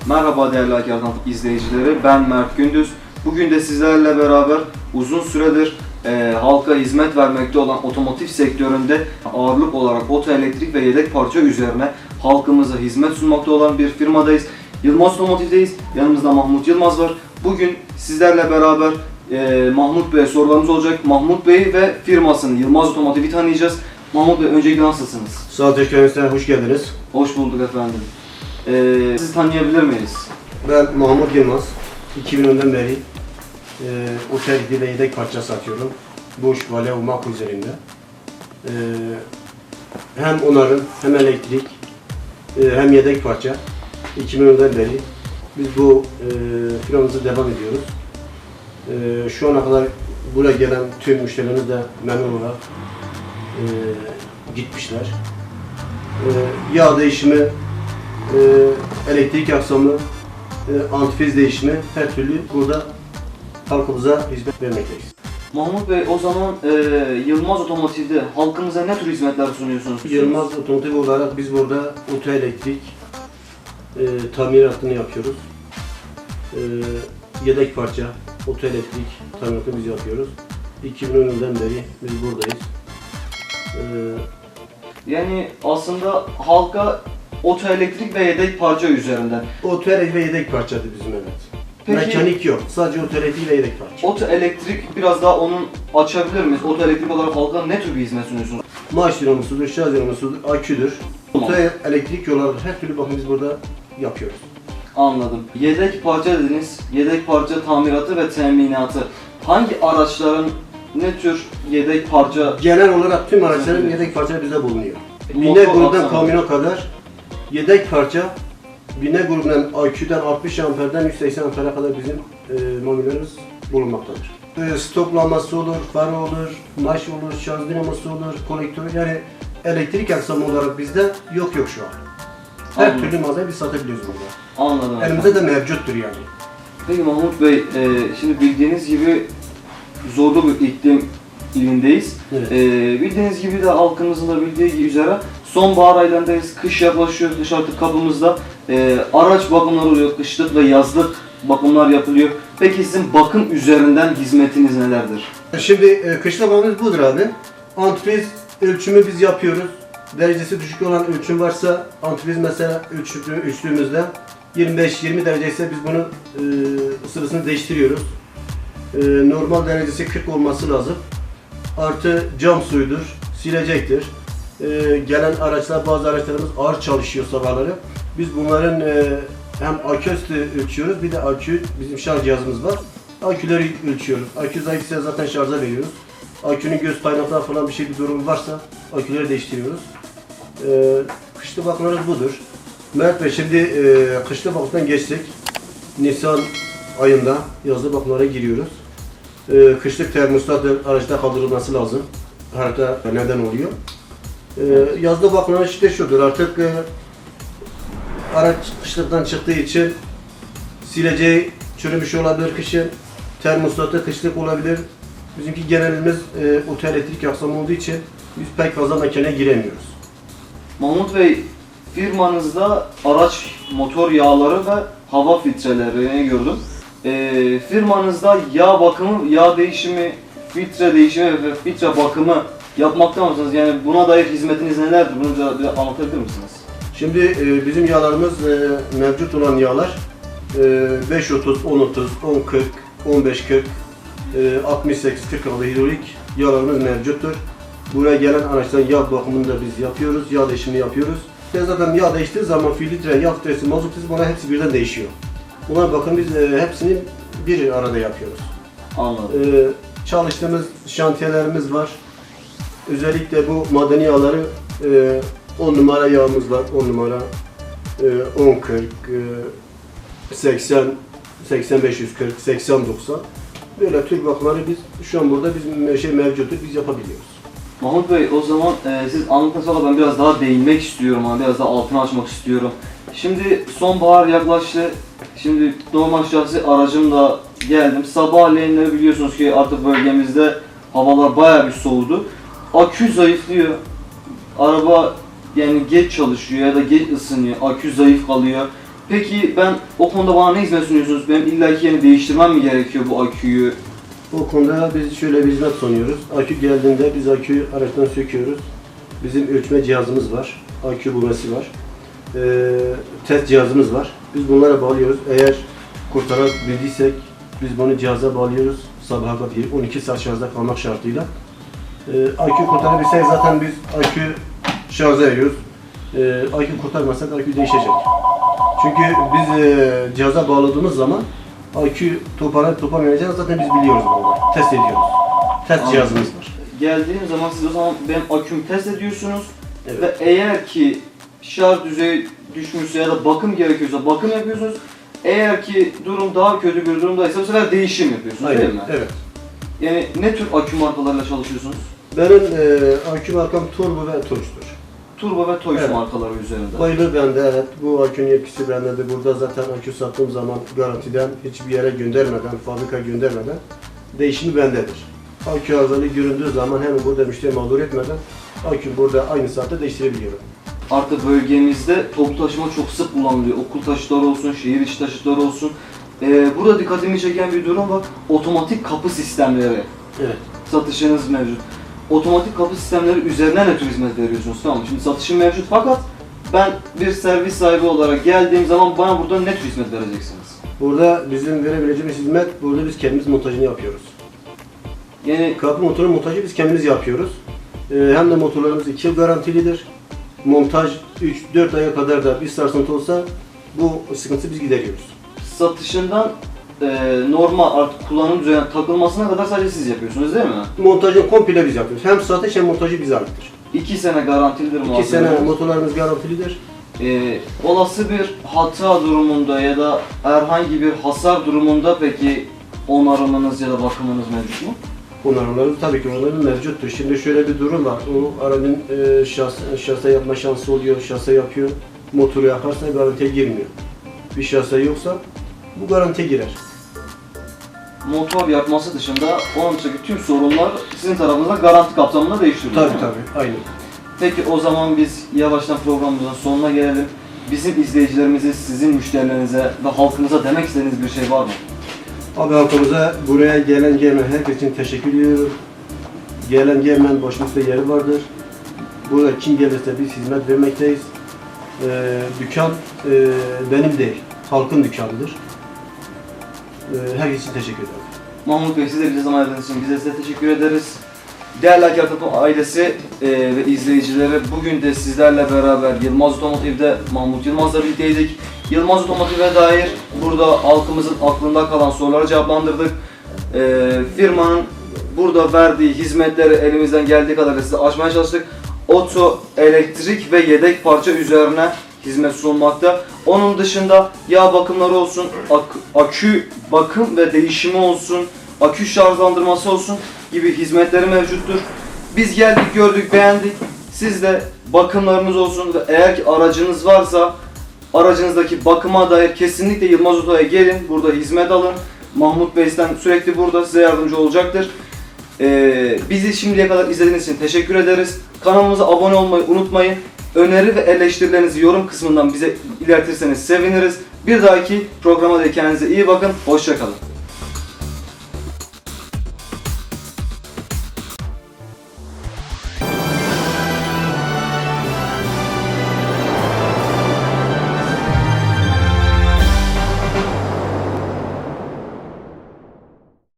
Merhaba değerli Akartan izleyicileri, ben Mert Gündüz. Bugün de sizlerle beraber uzun süredir halka hizmet vermekte olan otomotiv sektöründe ağırlık olarak otoelektrik ve yedek parça üzerine halkımıza hizmet sunmakta olan bir firmadayız. Yılmaz Otomotiv'deyiz. Yanımızda Mahmut Yılmaz var. Bugün sizlerle beraber Mahmut Bey'e sorularımız olacak. Mahmut Bey ve firmasını Yılmaz Otomotiv'i tanıyacağız. Mahmut Bey, öncelikle nasılsınız? Sağ olun, teşekkür ederim. Hoş geldiniz. Hoş bulduk efendim. Sizi tanıyabilir miyiz? Ben Mahmut Yılmaz. 2010'dan beri otel ve yedek parça satıyorum. Boş, vale, Mako üzerinde. Hem onarım, hem elektrik, hem yedek parça. 2010'dan beri biz bu firmamıza devam ediyoruz. Şu ana kadar buraya gelen tüm müşterilerimiz de memnun olarak gitmişler. Yağ değişimi, elektrik aksamı, antifriz değişimi, her türlü burada halkımıza hizmet vermekteyiz. Mahmut Bey, o zaman Yılmaz Otomotiv'de halkımıza ne tür hizmetler sunuyorsunuz? Yılmaz Otomotiv olarak biz burada otoelektrik tamiratını yapıyoruz. Yedek parça, otoelektrik tamiratını biz yapıyoruz. 2010'dan beri biz buradayız. Yani aslında halka otoelektrik ve yedek parça üzerinden. Otoelektrik ve yedek parçadır bizim, evet. Peki, Mekanik yok, sadece otoelektrik ve yedek parça. otoelektrik, biraz daha onun açabilir miyiz? Otoelektrik olarak halka ne tür bir hizmet sunuyorsunuz? Maaş dinamosudur, şarj dinamosudur, aküdür. Tamam. Otoelektrik yollardır, her türlü bakım biz burada yapıyoruz. Anladım. Yedek parça dediniz. Yedek parça tamiratı ve teminatı. Hangi araçların ne tür yedek parça? Genel olarak tüm araçların yedek parça bizde bulunuyor. Bine Motor grubundan aksamı. kamyona kadar yedek parça, bine grubundan aküden 60 amperden 180 ampere kadar bizim mamullerimiz bulunmaktadır. Stoklaması olur, far olur, maş olur, şarj dinamosu olur, kolektör, yani elektrik aksamı olarak bizde yok şu an. Her Anladım. türlü malzemeyi biz satabiliyoruz burada. Anladım. Elimizde de mevcuttur yani. Peki Mahmut Bey, şimdi bildiğiniz gibi zorlu bir iklim ilindeyiz. Evet. Bildiğiniz gibi de halkımızın da bildiği üzere sonbahar aylarındayız, kış yaklaşıyor, kış artık kapımızda. Araç bakımları oluyor, kışlık ve yazlık bakımlar yapılıyor. Peki sizin bakım üzerinden hizmetiniz nelerdir? Şimdi kışla bağımız budur abi. Antifriz ölçümü biz yapıyoruz. Derecesi düşük olan ölçüm varsa antifriz mesela ölçtüğümüzde 25-20 derece ise biz bunu ısısını değiştiriyoruz. Normal derecesi 40 olması lazım. Artı cam suyudur, silecektir. Gelen araçlar, bazı araçlarımız ağır çalışıyor sabahları. Biz bunların hem akü üstü ölçüyoruz, bir de akü, bizim şarj cihazımız var. Aküleri ölçüyoruz. Akü zayıfsa zaten şarja veriyoruz. Akünün göz kaynakları falan bir durum varsa aküleri değiştiriyoruz. Kışlı bakımlarımız budur. Mert Bey, şimdi kışlı bakımdan geçtik. Nisan ayında yazlı bakımlara giriyoruz. Kışlık termostatın araçta kaldırılması lazım. Harita neden oluyor? Yazlı bakımlar işte şudur, artık araç kışlıktan çıktığı için sileceği çürümüş olabilir kışın, termostatı kışlık olabilir. Bizimki genelimiz otoelektrik aksamı olduğu için biz pek fazla makineye giremiyoruz. Mahmut Bey, firmanızda araç motor yağları ve hava filtrelerini gördüm. Firmanızda yağ bakımı, yağ değişimi, filtre değişimi ve filtre bakımı yapmakta mısınız? Yani buna dair hizmetiniz nelerdir? Bunu bir anlatabilir misiniz? Şimdi bizim yağlarımız mevcut olan yağlar 530, 1030, 1040, 1540, 68, 46 hidrolik yağlarımız mevcuttur. Buraya gelen araçların yağ bakımını da biz yapıyoruz, yağ değişimini yapıyoruz. Ve zaten yağ değiştiği zaman filtre, yağ filtresi, mazot filtresi, buna hepsi birden değişiyor. Buna bakın biz hepsini bir arada yapıyoruz. Anladım. Çalıştığımız şantiyelerimiz var. Özellikle bu madeni yağları 10 numara yağımız var. 10 numara 1040, 80, 8540, 8090. Böyle tür bakımları biz şu an burada bizim mevcuttur, biz yapabiliyoruz. Mahmut Bey, o zaman siz anlattıktan sonra ben biraz daha değinmek istiyorum, biraz daha altını açmak istiyorum. Şimdi sonbahar yaklaştı. Şimdi normal şahsi aracımla geldim. Sabahleyin biliyorsunuz ki artık bölgemizde havalar bayağı bir soğudu. Akü zayıflıyor. Araba yani geç çalışıyor ya da geç ısınıyor. Akü zayıf kalıyor. Peki ben o konuda bana ne hizmet sunuyorsunuz? Benim illaki yeni değiştirmem mi gerekiyor bu aküyü? O konuda biz şöyle bir hizmet sunuyoruz. Akü geldiğinde biz aküyü araçtan söküyoruz. Bizim ölçme cihazımız var. Akü bulması var. Test cihazımız var. Biz bunlara bağlıyoruz. Eğer kurtarabildiysek biz bunu cihaza bağlıyoruz. Sabaha kadar 12 saat şarjda kalmak şartıyla. Akü kurtarabilsek zaten biz akü şarja veriyoruz. Akü kurtarmazsak akü değişecek. Çünkü biz cihaza bağladığımız zaman akü toparlanacağını zaten biz biliyoruz burada. Test ediyoruz. Test cihazımız var. Geldiğim zaman siz o zaman benim akümü test ediyorsunuz Evet. ve eğer ki şarj düzeyi düşmüşse ya da bakım gerekiyorsa bakım yapıyorsunuz. Eğer ki durum daha kötü bir durumdaysa bu sefer değişim yapıyorsunuz Aynen. değil mi? Evet. Yani ne tür akü markalarıyla çalışıyorsunuz? Benim akü markam Turbo ve Tunç'tur. Turbo ve Toys Evet. markaları üzerinde. Bayılır bende, evet. Bu akünün yetkisi bendedir. Burada zaten akü sattığım zaman garantiden hiçbir yere göndermeden, fabrika göndermeden değişimi bendedir. Akü arızalı göründüğü zaman hemen burada müşteri mağdur etmeden akü burada aynı saatte değiştirebiliyorum. Artık bölgemizde toplu taşıma çok sık kullanılıyor. Okul taşıtları olsun, şehir içi taşıtları olsun. Burada dikkatimi çeken bir durum var. Otomatik kapı sistemleri Evet. satışınız mevcut. Otomatik kapı sistemleri üzerinden ne tür hizmet veriyorsunuz? Tamam, şimdi satışım mevcut fakat ben bir servis sahibi olarak geldiğim zaman bana burada ne tür hizmet vereceksiniz? Burada bizim verebileceğimiz hizmet, burada biz kendimiz montajını yapıyoruz. Yani Kapı motorun montajı biz kendimiz yapıyoruz. Hem de motorlarımız 2 yıl garantilidir. Montaj 3-4 aya kadar da bir sarsıntı olsa bu sıkıntıyı biz gideriyoruz. satışından normal artık kullanım düzenine takılmasına kadar sadece siz yapıyorsunuz değil mi? Montajı komple biz yapıyoruz. Hem satış hem montajı bize aittir. 2 sene garantilidir 2 sene malzeme. motorlarımız garantilidir. Olası bir hata durumunda ya da herhangi bir hasar durumunda peki onarımınız ya da bakımınız mevcut mu? Onarımlarımız tabii ki onların mevcuttur. Şimdi şöyle bir durum var. O aracın şase yapma şansı oluyor, şase yapıyor. Motoru yakarsa garantiye girmiyor. Bir şase yoksa bu garantiye girer. Motor yapması dışında onun dışındaki tüm sorunlar sizin tarafınızdan garanti kapsamında değiştiriliyor. Tabii tabii, aynen. Peki o zaman biz yavaştan programımızın sonuna gelelim. Bizim izleyicilerimize, sizin müşterilerinize ve halkımıza demek istediğiniz bir şey var mı? Abi halkımıza buraya gelen gelmeyen herkes için teşekkür ediyorum. Gelen gelmeyen başımızda yeri vardır. Burada kim gelirse biz hizmet vermekteyiz. Dükkan benim değil, halkın dükkanıdır. Herkes için teşekkür ederim. Mahmut Bey, size bize zaman ayırdığınız için bize size teşekkür ederiz. Değerli Akar Toplum ailesi ve izleyicileri, bugün de sizlerle beraber Yılmaz Otomotiv'de Mahmut Yılmaz'la birlikteydik. Yılmaz Otomotiv'e dair burada halkımızın aklında kalan soruları cevaplandırdık. Firmanın burada verdiği hizmetleri elimizden geldiği kadarıyla size açmaya çalıştık. Oto, elektrik ve yedek parça üzerine hizmet sunulmakta. Onun dışında yağ bakımları olsun, akü bakım ve değişimi olsun, akü şarjlandırması olsun gibi hizmetleri mevcuttur. Biz geldik, gördük, beğendik. Siz de bakımlarınız olsun ve eğer ki aracınız varsa aracınızdaki bakıma dair kesinlikle Yılmaz Oto'ya gelin. Burada hizmet alın. Mahmut Bey'den sürekli burada size yardımcı olacaktır. Bizi şimdiye kadar izlediğiniz için teşekkür ederiz. Kanalımıza abone olmayı unutmayın. Öneri ve eleştirilerinizi yorum kısmından bize ilertirseniz seviniriz. Bir dahaki programa da kendinize iyi bakın. Hoşça kalın.